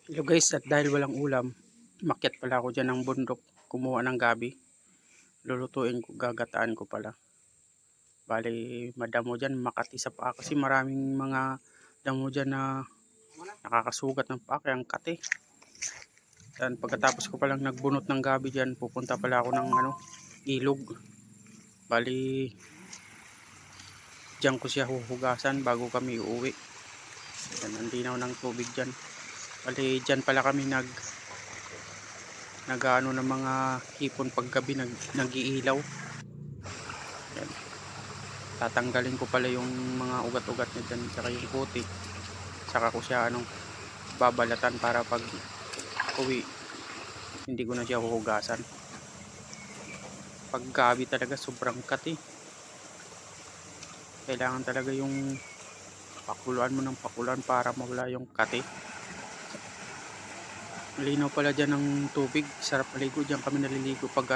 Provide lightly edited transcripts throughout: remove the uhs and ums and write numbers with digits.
Hello guys, at dahil walang ulam, makyat pala ako dyan ng bundok, kumuha ng gabi. Lulutuin ko, gagataan ko pala. Bali, madamo dyan, makati sa paa kasi maraming mga damo dyan na nakakasugat ng paa, kaya ang kati. Yan, pagkatapos ko palang nagbunot ng gabi dyan, pupunta pala ako ng ilog. Bali, dyan ko siya huhugasan bago kami uuwi. Yan, ang linaw ng tubig dyan. Bali, dyan pala kami nag-ano ng mga hipon paggabi, nag-iilaw. Yan. Tatanggalin ko pala yung mga ugat-ugat niya dyan, saka yung putik, saka ko siya babalatan para pag uwi hindi ko na siya huhugasan. Pag gabi talaga sobrang kati, kailangan talaga yung pakuluan mo ng pakuluan para mawala yung kati. Malinaw pala dyan ng tubig, sarap maligo dyan. Kami naliligo pag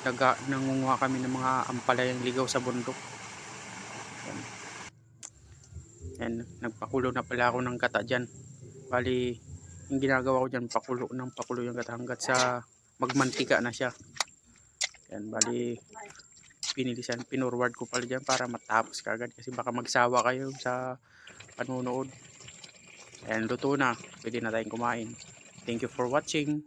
pag nangunguha kami ng mga ampalayang ligaw sa bundok. Yan. Yan, nagpakulo na pala ako ng gata dyan. Bali, yung ginagawa ko dyan, pakulo yung gata hanggat sa magmantika na siya. Yan, bali, pinurward ko pala dyan para matapos kagad kasi baka magsawa kayo sa panunood. Ayan, luto na. Pwede na tayong kumain. Thank you for watching.